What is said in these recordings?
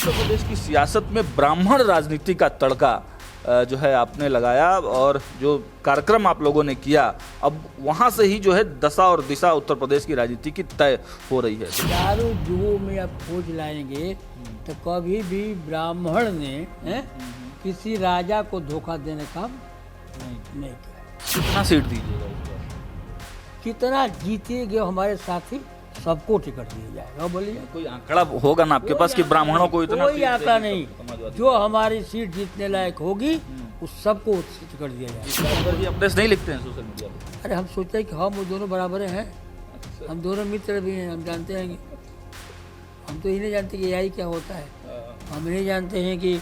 उत्तर प्रदेश की सियासत में ब्राह्मण राजनीति का तड़का जो है आपने लगाया और जो कार्यक्रम आप लोगों ने किया, अब वहां से ही जो है दशा और दिशा उत्तर प्रदेश की राजनीति की तय हो रही है। चारों युगों में अब खोज लाएंगे तो कभी भी ब्राह्मण ने किसी राजा को धोखा देने का नहीं किया। कितना सीट दीजिएगा इस बार? कितना जीतेंगे हमारे साथी सबको टिकट दिया जाएगा। बोलिए कोई आंकड़ा होगा ना आपके पास कि ब्राह्मणों को इतना कोई सीट आंकड़ा देंगे नहीं। समाजवादी? जो हमारी सीट जीतने लायक होगी उस सबको टिकट दिया जाएगा। इस बार भी अपडेट्स नहीं लिखते हैं सोशल मीडिया पे? अरे हम सोचते हैं कि हम वो दोनों बराबर हैं, हम दोनों मित्र भी हैं। हम जानते हैं कि हम तो ये नहीं जानते कि यही क्या होता है। हम नहीं जानते हैं कि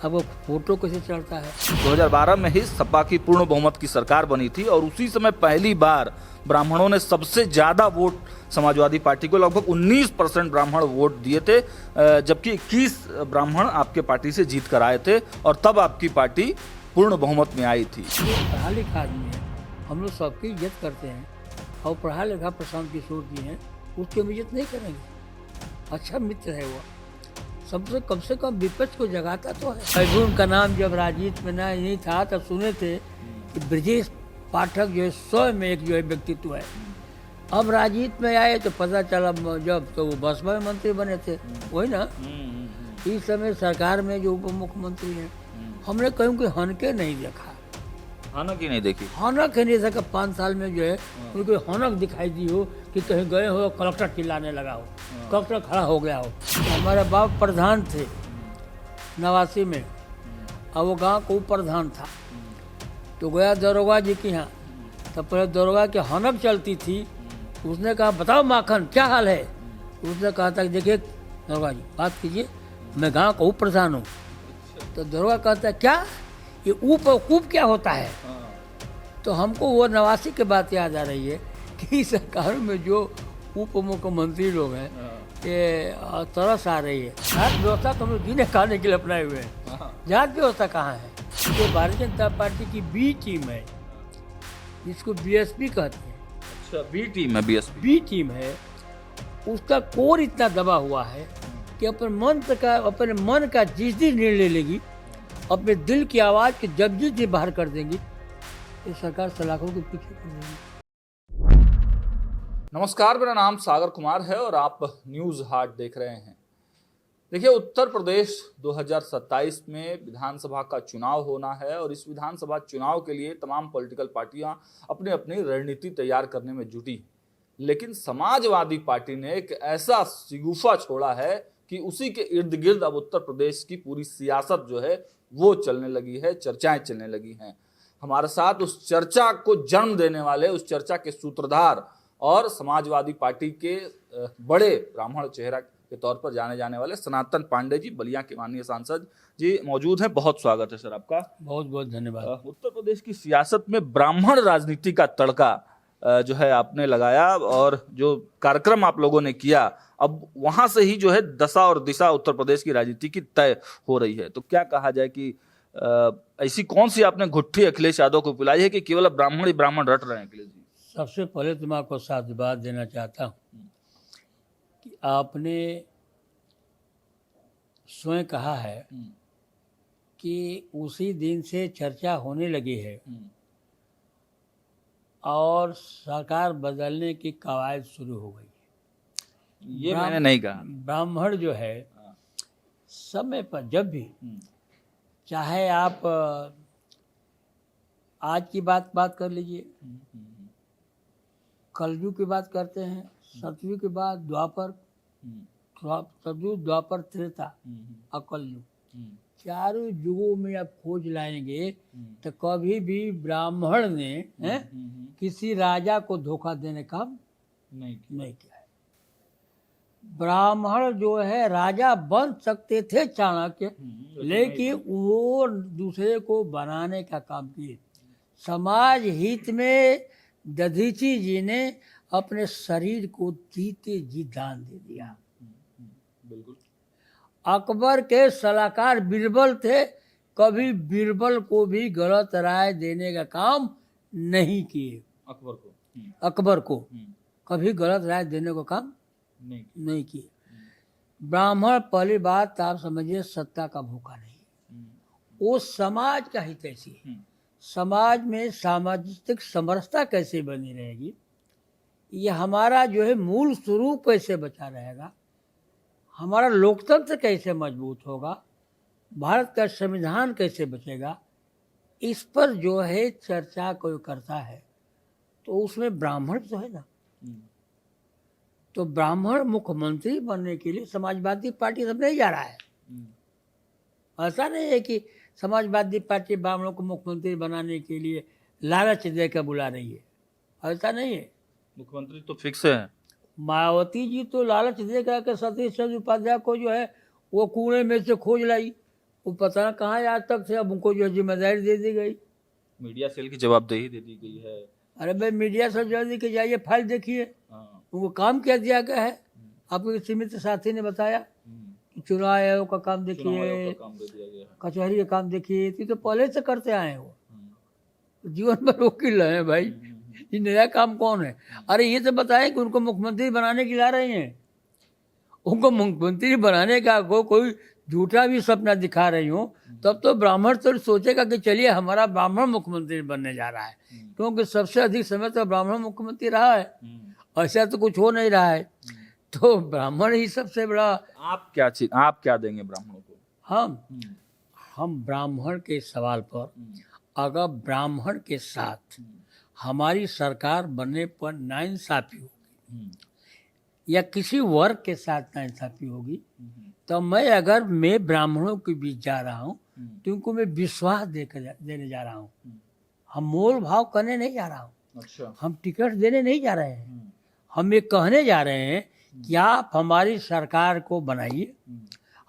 अब वो फोटो कैसे चढ़ता है। 2012 में ही सपा की पूर्ण बहुमत की सरकार बनी थी और उसी समय पहली बार ब्राह्मणों ने सबसे ज्यादा वोट समाजवादी पार्टी को, लगभग 19% ब्राह्मण वोट दिए थे, जबकि 21 ब्राह्मण आपके पार्टी से जीत कर आए थे और तब आपकी पार्टी पूर्ण बहुमत में आई थी। ये पढ़ा लिखा आदमी है, हम लोग सबकी इज्जत करते हैं और पढ़ा लिखा प्रशांत किशोर जी हैं, उसकी हम इज्जत नहीं करेंगे। अच्छा मित्र है वो, सबसे कम से कम विपक्ष को जगाता तो है। अर्जुन का नाम जब राजनीति में नहीं था तब सुने थे कि ब्रजेश पाठक जो है स्वयं में एक जो है व्यक्तित्व है। अब राजनीति में आए तो पता चला जब तो वो बसपा में मंत्री बने थे, वही ना। इस समय सरकार में जो उप मुख्यमंत्री हैं, हमने कहीं कोई हनके नहीं देखा। हालांकि नहीं देखी, हनक ही नहीं देखा। 5 साल में जो है उनको हनक दिखाई दी हो कि कहीं गए हो कलेक्टर चिल्लाने लगा हो, कलेक्टर खड़ा हो गया हो। तो हमारे बाप प्रधान थे 89 में, और वो गांव को उप प्रधान था। तो गया दरोगा जी के यहाँ, तब पहले दरोगा की हनक चलती थी। उसने कहा बताओ माखन क्या हाल है। उसने कहा था कि देखिए दरोगा जी बात कीजिए, मैं गांव का उप प्रधान हूँ। तो दरोगा कहता है क्या ये उप क्या होता है। तो हमको वो 89 की बात याद आ रही है कि सरकार में जो उप मुख्यमंत्री लोग हैं ये तरस आ रही है। जात व्यवस्था तो हम लोग जीने खाने के लिए अपनाए हुए हैं, जात व्यवस्था कहाँ है। तो भारतीय जनता पार्टी की बी टीम है जिसको बीएसपी कहते हैं। अच्छा, बी टीम है, बीएसपी बी टीम है, उसका कोर इतना दबा हुआ है कि अपने मन का जिस दिन निर्णय लेगी, अपने दिल की आवाज के जब जिस दिन बाहर कर देंगी, ये सरकार सलाखों के पीछे कर देगी। नमस्कार, मेरा नाम सागर कुमार है और आप न्यूज हाट देख रहे हैं। देखिए, उत्तर प्रदेश 2027 में विधानसभा का चुनाव होना है और इस विधानसभा चुनाव के लिए तमाम पॉलिटिकल पार्टियां अपनी अपनी रणनीति तैयार करने में जुटी। लेकिन समाजवादी पार्टी ने एक ऐसा शिगुफा छोड़ा है कि उसी के इर्द गिर्द अब उत्तर प्रदेश की पूरी सियासत जो है वो चलने लगी है, चर्चाएं चलने लगी हैं। हमारे साथ उस चर्चा को जन्म देने वाले, उस चर्चा के सूत्रधार और समाजवादी पार्टी के बड़े ब्राह्मण चेहरा के तौर पर जाने जाने वाले सनातन पांडे जी, बलिया के माननीय सांसद जी मौजूद हैं। बहुत स्वागत है सर आपका। बहुत बहुत धन्यवाद। उत्तर प्रदेश की सियासत में ब्राह्मण राजनीति का तड़का जो है आपने लगाया और जो कार्यक्रम आप लोगों ने किया, अब वहां से ही जो है दशा और दिशा उत्तर प्रदेश की राजनीति की तय हो रही है। तो क्या कहा जाए कि ऐसी कौन सी आपने गुट्ठी अखिलेश यादव को पिलाई है कि केवल ब्राह्मण ही ब्राह्मण रट रहे हैं अखिलेश जी? सबसे पहले तो मैं आपको साधुवाद देना चाहता हूँ कि आपने स्वयं कहा है कि उसी दिन से चर्चा होने लगी है और सरकार बदलने की कवायद शुरू हो गई है। ये मैंने नहीं कहा। ब्राह्मण जो है समय पर जब भी, चाहे आप आज की बात कर लीजिए, कलयुग की बात करते हैं, सतयुग के बाद द्वापर, सतयुग द्वापर त्रेता और कलयुग, चारों युगों में आप खोज लाएंगे तो कभी भी ब्राह्मण ने किसी राजा को धोखा देने का नहीं किया है। ब्राह्मण जो है राजा बन सकते थे चाणक्य, लेकिन वो दूसरे को बनाने का काम किए। समाज हित में दधीची जी ने अपने शरीर को जीते जी दान दे दिया। बिल्कुल। अकबर के सलाहकार बीरबल थे, कभी बीरबल को भी गलत राय देने का काम नहीं किए। अकबर को कभी गलत राय देने का काम नहीं किए। ब्राह्मण पहली बात आप समझिए सत्ता का भूखा नहीं, वो समाज का हितैषी है। समाज में सामाजिक समरसता कैसे बनी रहेगी, ये हमारा जो है मूल स्वरूप कैसे बचा रहेगा, हमारा लोकतंत्र कैसे मजबूत होगा, भारत का संविधान कैसे बचेगा, इस पर जो है चर्चा कोई करता है तो उसमें ब्राह्मण तो है ना। तो ब्राह्मण मुख्यमंत्री बनने के लिए समाजवादी पार्टी सब नहीं जा रहा है। ऐसा नहीं है कि समाजवादी पार्टी ब्राह्मणों को मुख्यमंत्री बनाने के लिए लालच देकर बुला रही है, ऐसा नहीं है। मुख्यमंत्री तो फिक्स है। मायावती जी तो लालच देकर के सतीश चंद्र उपाध्याय को जो है वो कुएं में से खोज लाई, वो पता न कहाँ आज तक से, अब उनको जो जिम्मेदारी दे दी गई। मीडिया सेल की जवाबदेही दे दी गई है। अरे भाई मीडिया से जल्दी के जाइए, फाइल देखिए, उनको काम क्या दिया गया है। आपके सीमित साथी ने बताया कि चुनाव आयोग का काम देखिए, कचहरी का काम देखिए, तो पहले से करते आए हैं वो, जीवन भर वकील है भाई, ये नया काम कौन है। अरे ये तो बताएं कि उनको मुख्यमंत्री बनाने की ला रहे हैं, उनको मुख्यमंत्री बनाने का कोई झूठा भी सपना दिखा रही हो, तब तो ब्राह्मण तो सोचेगा कि चलिए हमारा ब्राह्मण मुख्यमंत्री बनने जा रहा है, क्योंकि सबसे अधिक समय तो ब्राह्मण मुख्यमंत्री रहा है, ऐसा तो कुछ हो नहीं रहा है, तो ब्राह्मण ही सबसे बड़ा। आप क्या देंगे ब्राह्मणों को? हम ब्राह्मण के सवाल पर, अगर ब्राह्मण के साथ हमारी सरकार बनने पर नाइंसाफी होगी या किसी वर्ग के साथ नाइंसाफी होगी, तो मैं ब्राह्मणों के बीच जा रहा हूँ तो उनको मैं विश्वास देने जा रहा हूँ। हम मोल भाव करने नहीं जा रहा हूँ। अच्छा। हम टिकट देने नहीं जा रहे हैं। हम ये कहने जा रहे हैं कि आप हमारी सरकार को बनाइए,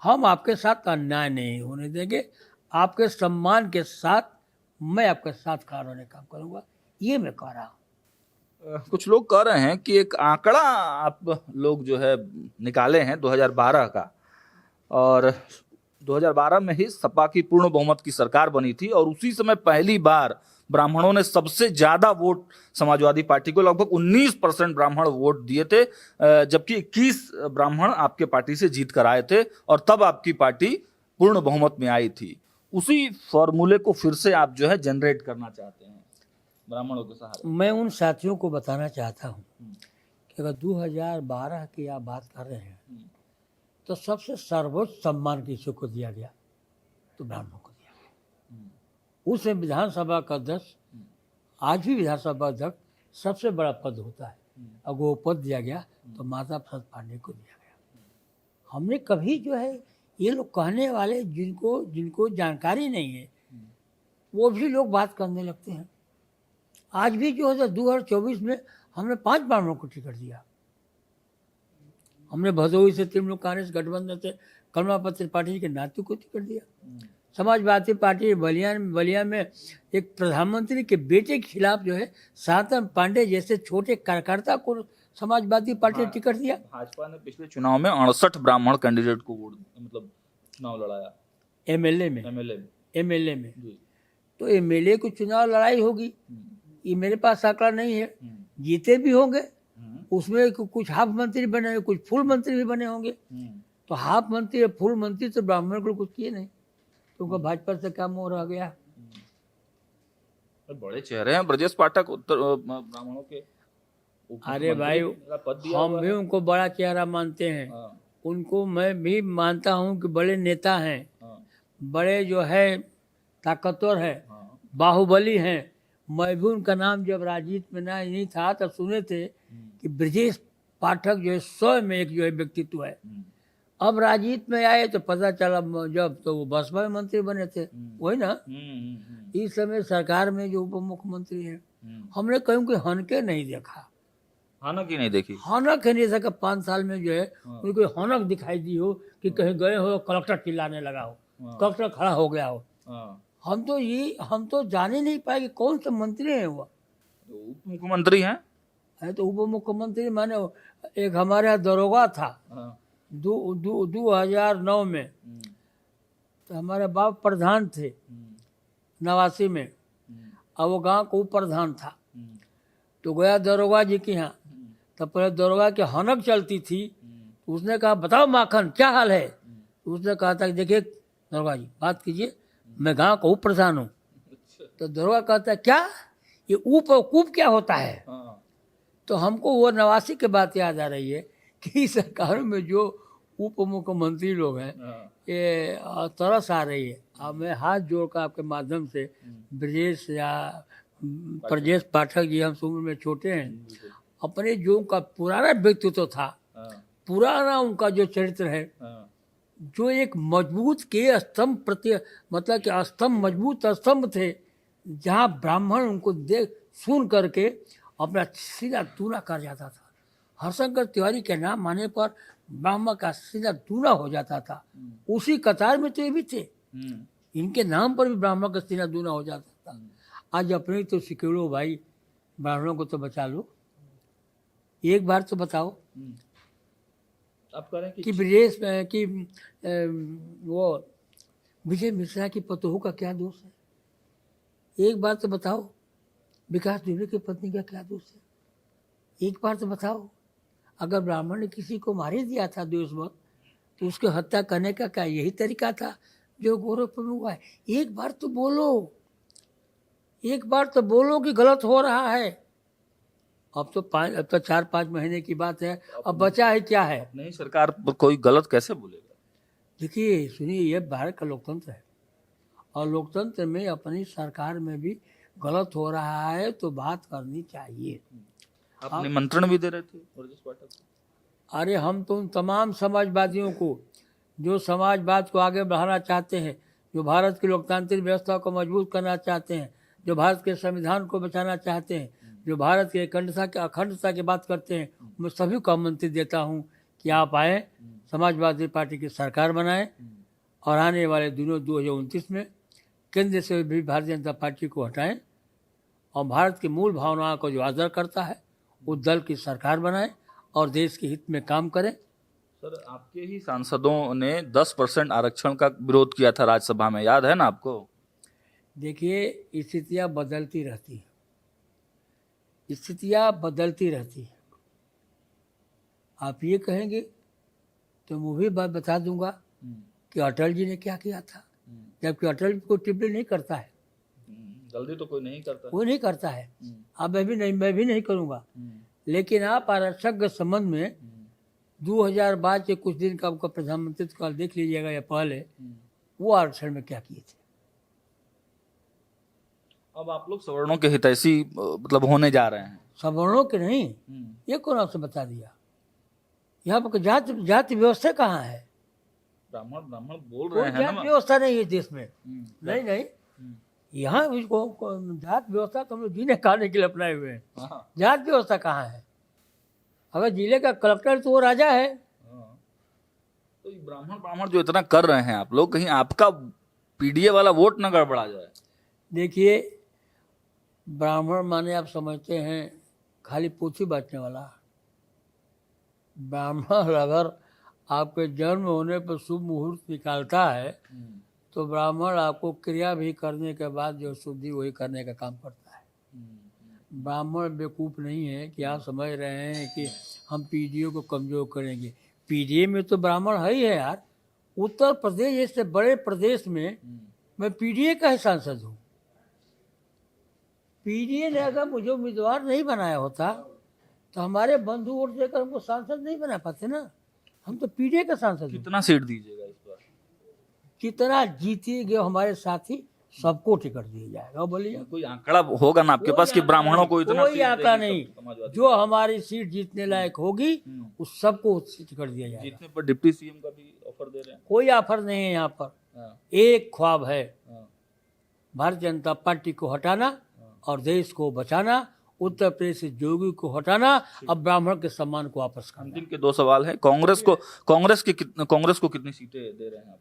हम आपके साथ अन्याय नहीं होने देंगे, आपके सम्मान के साथ मैं आपके साथ खड़ा होने का काम करूँगा, ये मैं कह रहा हूँ। कुछ लोग कह रहे हैं कि एक आंकड़ा आप लोग जो है निकाले हैं 2012 का, और 2012 में ही सपा की पूर्ण बहुमत की सरकार बनी थी और उसी समय पहली बार ब्राह्मणों ने सबसे ज्यादा वोट समाजवादी पार्टी को, लगभग 19% ब्राह्मण वोट दिए थे, जबकि 21 ब्राह्मण आपके पार्टी से जीत कर आए थे और तब आपकी पार्टी पूर्ण बहुमत में आई थी। उसी फॉर्मूले को फिर से आप जो है जनरेट करना चाहते हैं ब्राह्मणों के सहारे। मैं उन साथियों को बताना चाहता हूँ कि अगर 2012 की आप बात कर रहे हैं तो सबसे सर्वोच्च सम्मान किसी को दिया गया, तो ब्राह्मणों को दिया गया। उसमें विधानसभा का अध्यक्ष, आज भी विधानसभा अध्यक्ष सबसे बड़ा पद होता है, अगर वो पद दिया गया तो माता प्रसाद पांडे को दिया गया। हमने कभी जो है ये लोग कहने वाले जिनको जानकारी नहीं है वो भी लोग बात करने लगते हैं। आज भी जो है 2024 में हमने 5 ब्राह्मणों को टिकट दिया। हमने भदोही से तृणमूल कांग्रेस गठबंधन से कमलापति त्रिपाठी के नातू को टिकट दिया। समाजवादी पार्टी बलिया में एक प्रधानमंत्री के बेटे के खिलाफ जो है सातन पांडे जैसे छोटे कार्यकर्ता को समाजवादी पार्टी ने टिकट दिया। भाजपा ने पिछले चुनाव में 68 ब्राह्मण कैंडिडेट को वोट चुनाव लड़ाया। एमएलए में तो एमएलए को चुनाव लड़ाई होगी, ये मेरे पास आंकड़ा नहीं है। जीते भी होंगे, उसमें कुछ हाफ मंत्री बने, कुछ फुल मंत्री भी बने होंगे। तो हाफ मंत्री या फुल मंत्री तो ब्राह्मण को कुछ किए नहीं, क्योंकि भाजपा से क्या मोह रह गया। बड़े चेहरे हैं ब्रजेश पाठक उत्तर ब्राह्मणों के। अरे भाई हम भी उनको बड़ा चेहरा मानते हैं, उनको मैं भी मानता हूँ कि बड़े नेता हैं, बड़े जो है ताकतवर है, बाहुबली हैं। मैं भी उनका नाम जब राजनीति में नहीं था तब सुने थे कि ब्रजेश पाठक जो है 100 में एक जो है व्यक्तित्व है। अब राजनीति में आए तो पता चला जब तो वो बसपा में मंत्री बने थे, वही ना। इस समय सरकार में जो उप मुख्यमंत्री है, हमने कहीं कोई हनके नहीं देखा। हनक ही नहीं देखी, हनक ही नहीं देखा। 5 साल में जो है उनको हनक दिखाई दी हो कि कहीं गए हो कलेक्टर चिल्लाने लगा हो, कलेक्टर खड़ा हो गया हो। हम तो जान ही नहीं पाए कि कौन से मंत्री हैं वो। उप मुख्यमंत्री हैं। तो उप मुख्यमंत्री माने एक हमारे यहाँ दरोगा था 2009 में, तो हमारे बाप प्रधान थे नवासी में, और वो गांव को उप प्रधान था। तो गया दरोगा जी के यहाँ, तब पहले दरोगा की हनक चलती थी, तो उसने कहा बताओ माखन क्या हाल है। तो उसने कहा था कि देखिए दरोगा जी बात कीजिए, मैं गांव का उप प्रधान हूँ। तो दरोगा कहता है क्या ये उप और कूप क्या होता है। तो हमको वो 89 की बात याद आ रही है कि सरकारों में जो उप मुख्यमंत्री लोग हैं ये तरस आ रही है। अब मैं हाथ जोड़कर आपके माध्यम से ब्रजेश या ब्रजेश पाठक जी, हम उम्र में छोटे हैं, अपने जो उनका पुराना व्यक्तित्व था, पुराना उनका जो चरित्र है, जो एक मजबूत के स्तंभ प्रति मतलब कि स्तंभ मजबूत स्तंभ थे, जहाँ ब्राह्मण उनको देख सुन करके अपना सीधा दूना कर जाता था। हरशंकर तिवारी के नाम आने पर ब्राह्मण का सीधा दूना हो जाता था। उसी कतार में तो ये भी थे, इनके नाम पर भी ब्राह्मण का सीधा दूना हो जाता था। आज अपने तो सिकेड़ो भाई, ब्राह्मणों को तो बचा लो, एक बार तो बताओ आप करें कि ब्रजेश कि वो विजय मिश्रा की पतोहू का क्या दोष है। एक बार तो बताओ विकास दुबे की पत्नी का क्या दोष है। एक बार तो बताओ अगर ब्राह्मण ने किसी को मार ही दिया था द्वेषवश तो उसकी हत्या करने का क्या यही तरीका था जो गोरखपुर में हुआ है। एक बार तो बोलो, एक बार तो बोलो कि गलत हो रहा है। अब तो 4-5 महीने की बात है, अब बचा है क्या है। नहीं, सरकार पर कोई गलत कैसे बोलेगा। देखिए सुनिए, ये भारत का लोकतंत्र है और लोकतंत्र में अपनी सरकार में भी गलत हो रहा है तो बात करनी चाहिए। आप निमंत्रण भी दे रहे थे ब्रजेश पाठक को। अरे हम तो उन तमाम समाजवादियों को जो समाजवाद को आगे बढ़ाना चाहते हैं, जो भारत की लोकतांत्रिक व्यवस्था को मजबूत करना चाहते हैं, जो भारत के संविधान को बचाना चाहते हैं, जो भारत की अखंडता की बात करते हैं, मैं सभी को आमंत्रित देता हूँ कि आप आएँ, समाजवादी पार्टी की सरकार बनाएं और आने वाले दिनों 2029 में केंद्र से भी भारतीय जनता पार्टी को हटाएं और भारत की मूल भावनाओं को जो आदर करता है उस दल की सरकार बनाएं और देश के हित में काम करें। सर, आपके ही सांसदों ने 10% आरक्षण का विरोध किया था राज्यसभा में, याद है ना आपको। देखिए स्थितियाँ बदलती रहती हैं, स्थितियाँ बदलती रहती हैं। आप ये कहेंगे तो मैं भी बात बता दूंगा कि अटल जी ने क्या किया था, जबकि अटल जी को टिप्पणी नहीं करता है। जल्दी तो कोई नहीं करता, कोई नहीं करता है। अब मैं भी नहीं करूंगा। लेकिन आप आरक्षक के संबंध में 2022 के कुछ दिन का आपका प्रधानमंत्री काल देख लीजिएगा या पहले वो आरक्षण में क्या किए थे। अब आप लोग सवर्णों के हितैषी मतलब होने जा रहे हैं। सवर्णों के नहीं, ये कौन आपसे बता दिया। यहाँ पर जाति व्यवस्था कहाँ है। ब्राह्मण बोल रहे हैं जाति ना। व्यवस्था नहीं है देश में। नहीं यहाँ इसको जात व्यवस्था तो हम लोग जीने खाने के लिए अपनाए हुए हैं। जात व्यवस्था कहाँ है। अगर जिले का कलेक्टर तो वो राजा है। तो ब्राह्मण जो इतना कर रहे हैं आप लोग, कहीं आपका पीडीए वाला वोट न गड़बड़ा जाए। देखिए ब्राह्मण माने आप समझते हैं खाली पोथी बांटने वाला। ब्राह्मण अगर आपके जन्म होने पर शुभ मुहूर्त निकालता है तो ब्राह्मण आपको क्रिया भी करने के बाद जो शुद्धि वही करने का काम करता है। ब्राह्मण बेवकूफ़ नहीं है कि आप समझ रहे हैं कि हम पीडीए को कमज़ोर करेंगे। पीडीए में तो ब्राह्मण है ही है यार। उत्तर प्रदेश जैसे बड़े प्रदेश में मैं पीडीए का ही सांसद हूँ। पीडीए ने अगर मुझे उम्मीदवार नहीं बनाया होता तो हमारे बंधु वोट देकर हमको सांसद नहीं बना पाते ना। हम तो पीडीए का सांसद। कितना सीट दीजिएगा इस बार। कितना जीतेंगे हमारे साथी सबको टिकट दिया जाएगा। बोलिए कोई आंकड़ा होगा ना आपके पास कि ब्राह्मणों को इतना। कोई आंकड़ा नहीं। जो हमारी सीट जीतने लायक होगी उस सबको टिकट दिया जाएगा। जीतने पर डिप्टी सीएम का भी ऑफर दे रहे हैं। कोई ऑफर नहीं है यहाँ पर। एक ख्वाब है, भारतीय जनता पार्टी को हटाना और देश को बचाना। उत्तर प्रदेश से जोगी को हटाना, अब ब्राह्मण के सम्मान को वापस करना। अंतिम के 2 सवाल हैं। कांग्रेस को कितनी सीटें दे रहे हैं आप?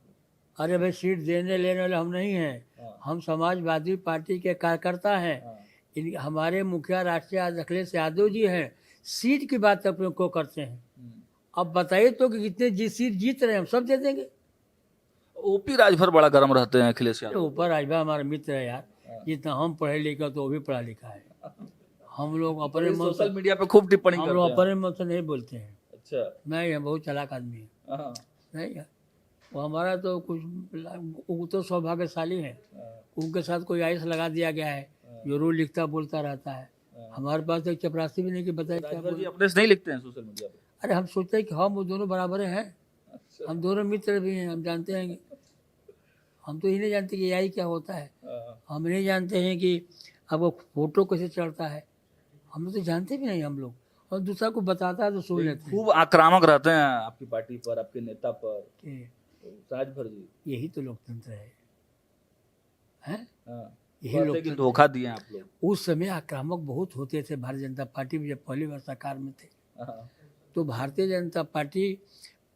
अरे भाई सीट देने लेने वाले हम नहीं हैं। हम समाजवादी पार्टी के कार्यकर्ता हैं। हमारे मुखिया राष्ट्रीय अखिलेश यादव जी हैं। सीट की बात अपने को करते हैं। अब बताइए तो कि कितने सीट जीत रहे हैं, हम सब दे देंगे। ओपी राजभर बड़ा गर्म रहते हैं अखिलेश यादव। ऊपर राजभर हमारा मित्र है यार। जितना हम पढ़े लिखे तो वो भी पढ़ा लिखा है। हम लोग अपने सोशल मीडिया पे खूब टिप्पणी हम करते लोग हैं। अपने मन से नहीं बोलते हैं। अच्छा। नहीं है, बहुत चालाक आदमी है। हाँ, नहीं है वो हमारा तो कुछ, वो तो सौभाग्यशाली है, उनके साथ कोई आइस लगा दिया गया है जो रोज लिखता बोलता रहता है। हमारे पास तो एक चपरासी भी नहीं कि बताए क्या राजभर जी बोले। अपने से नहीं लिखते हैं सोशल मीडिया पे? अरे हम सोचते हैं कि हम वो दोनों बराबर हैं, अच्छा। हम दोनों मित्र भी हैं, हम जानते हैं कि हम तो ये नहीं जानते कि यही क्या होता है, हम नहीं जानते हैं कि अब वो फोटो कैसे चढ़ता है, हम लोग तो जानते भी नहीं हम लोग, और दूसरा को बताता है तो सुन लेते हैं खूब आक्रामक रहते हैं आपकी पार्टी पर, आपके नेता पर, कि राजभर जी। यही तो लोकतंत्र है, हैं? हाँ, यही कहते हैं कि लोकतंत्र। धोखा दिए आप लोग। उस समय आक्रामक बहुत होते थे भारतीय जनता पार्टी में, जब पहली बार सरकार में थे हाँ, तो भारतीय जनता पार्टी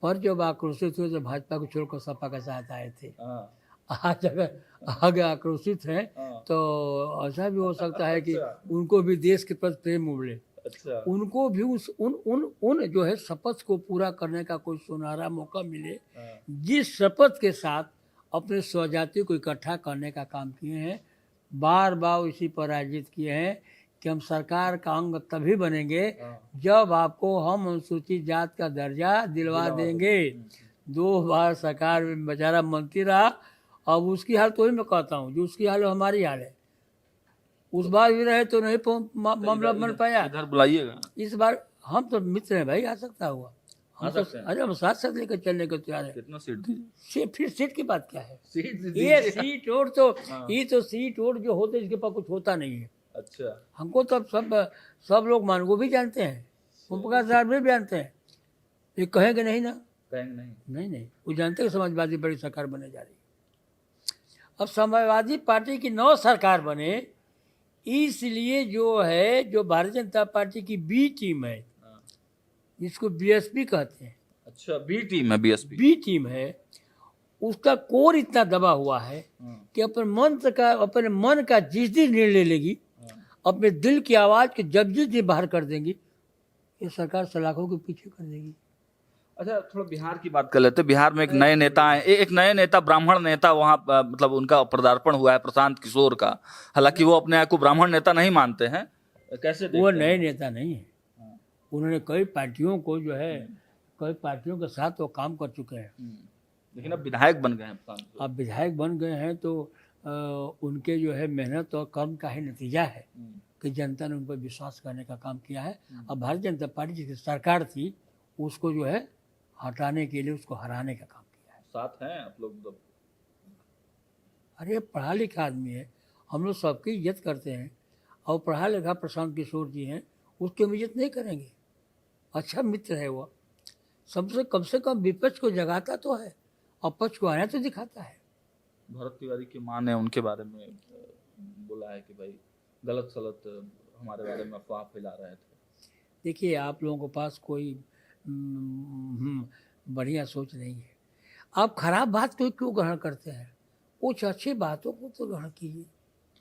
पर जब आक्रोशित हुए तो भाजपा को छोड़कर सपा के साथ आए थे। हाँ, आज अगर आक्रोशित हैं हाँ। तो ऐसा भी हो सकता है कि अच्छा। उनको भी देश के प्रति प्रेम उमड़े, अच्छा। उनको भी उस उन जो है शपथ को पूरा करने का कोई सुनहरा मौका मिले, हाँ, जिस शपथ के साथ अपने स्वजाति को इकट्ठा करने का काम किए हैं, बार बार इसी पर आयोजित किए हैं कि हम सरकार का अंग तभी बनेंगे हाँ। जब आपको हम अनुसूचित जात का दर्जा दिलवा देंगे। 2 बार सरकार में बेचारा मंत्री रहा, अब उसकी हाल तो ही मैं कहता हूँ, जो उसकी हाल है हमारी हाल है। उस बार भी रहे तो नहीं मामला बन पाया, इधर बुलाइएगा। इस बार हम तो मित्र हैं भाई, आ सकता हुआ हम आ तो, सकते हैं। अरे हम साथ साथ लेकर चलने को तैयार है। कितना सीट दी? फिर सीट की बात क्या है, सीट ये सीट और तो हाँ। ये तो सीट और जो होते इसके पास कुछ होता नहीं है। अच्छा। हमको तो अब सब लोग मान को भी जानते हैं, ओम प्रकाश साहब भी जानते हैं, ये कहेंगे नहीं ना, कहेंगे नहीं। नहीं वो जानते हैं समाजवादी बड़ी सरकार बने जा रही है। अब समाजवादी पार्टी की नौ सरकार बने, इसलिए जो है जो भारतीय जनता पार्टी की बी टीम है, हाँ। जिसको बीएसपी कहते हैं, अच्छा, बी टीम है बीएसपी। बी टीम है, उसका कोर इतना दबा हुआ है कि अपने मन का जिस दिन निर्णय लेगी, अपने दिल की आवाज़ के जब जिस दिन बाहर कर देंगी, ये सरकार सलाखों के पीछे कर देगी। अच्छा, थोड़ा बिहार की बात कर लेते हैं। बिहार में एक नए नेता आए, एक नए नेता, ब्राह्मण नेता वहाँ मतलब उनका पदार्पण हुआ है, प्रशांत किशोर का। हालांकि वो अपने आप को ब्राह्मण नेता नहीं मानते हैं, कैसे देखते वो हैं? नए नेता नहीं है, हाँ। उन्होंने कई पार्टियों को जो है, कई पार्टियों के साथ वो काम कर चुके हैं। लेकिन अब विधायक बन गए हैं प्रशांत किशोर। अब विधायक बन गए हैं तो उनके जो है मेहनत और कर्म का ही नतीजा है कि जनता ने उन पर विश्वास करने का काम किया है। अब भारतीय जनता पार्टी जिसकी सरकार थी उसको जो है हटाने के लिए, उसको हराने का काम किया है। साथ हैं आप लोग मतलब? अरे पढ़ा लिखा आदमी है, हम लोग सबकी इज्जत करते हैं, और पढ़ा लिखा प्रशांत किशोर जी हैं, उसकी हम इज्जत नहीं करेंगे? अच्छा मित्र है वो, सबसे कम से कम विपक्ष को जगाता तो है और पक्ष को आना तो दिखाता है। भरत तिवारी की मां ने उनके बारे में बोला है कि भाई गलत सलत हमारे बारे में अफवाह फैला रहे थे। देखिए आप लोगों के पास कोई बढ़िया सोच नहीं है, आप खराब बात को क्यों ग्रहण करते हैं? कुछ अच्छी बातों को तो ग्रहण कीजिए।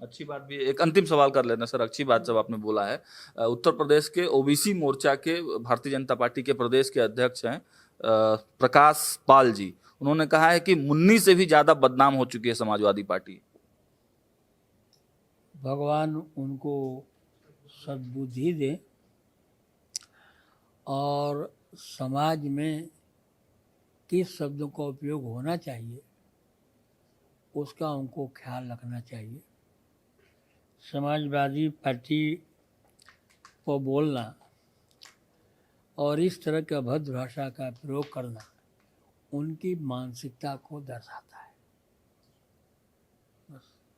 अच्छी बात भी। एक अंतिम सवाल कर लेना सर, अच्छी बात जब आपने बोला है, उत्तर प्रदेश के ओबीसी मोर्चा के भारतीय जनता पार्टी के प्रदेश के अध्यक्ष हैं प्रकाश पाल जी, उन्होंने कहा है कि मुन्नी से भी ज्यादा बदनाम हो चुकी है समाजवादी पार्टी। भगवान उनको सद्बुद्धि दे और समाज में किस शब्दों का उपयोग होना चाहिए उसका उनको ख्याल रखना चाहिए। समाजवादी पार्टी को बोलना और इस तरह के अभद्र भाषा का प्रयोग करना उनकी मानसिकता को दर्शाता है।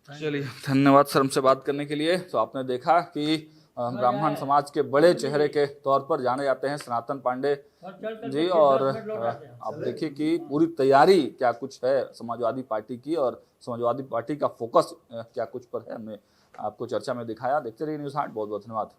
चलिए, धन्यवाद सर हमसे बात करने के लिए। तो आपने देखा कि ब्राह्मण समाज के बड़े चेहरे के तौर पर जाने जाते हैं सनातन पांडे जी, और आप देखिए कि पूरी तैयारी क्या कुछ है समाजवादी पार्टी की, और समाजवादी पार्टी का फोकस क्या कुछ पर है, हमने आपको चर्चा में दिखाया। देखते रहिए न्यूज़ 8। बहुत बहुत धन्यवाद।